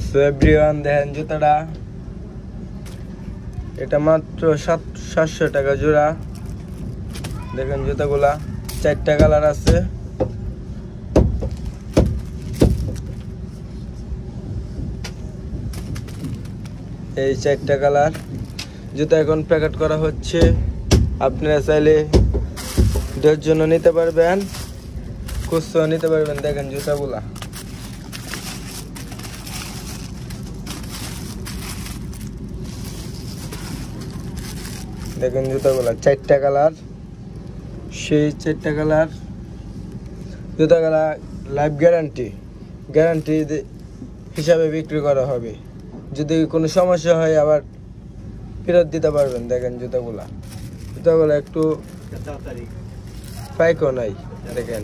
So everyone দেখেন জুতাটা, এটা মাত্র 700 টাকা জোড়া। দেখেন জুতাগুলা 4টা কালার আছে। এই 4টা কালার জুতা এখন প্যাকেট করা হচ্ছে। আপনারা চাইলে ঈদের জন্য নিতে পারবেন, খুচরো নিতে পারবেন। দেখেন জুতাগুলা, দেখেন জুতাগুলা 4টা কালার, সেই 4টা কালার। জুতাগুলা লাইফ গ্যারান্টি হিসাবে বিক্রি করা হবে। যদি কোনো সমস্যা হয় আবার ফেরত দিতে পারবেন। দেখেন জুতাগুলা একটু পাইকও নাই, দেখেন।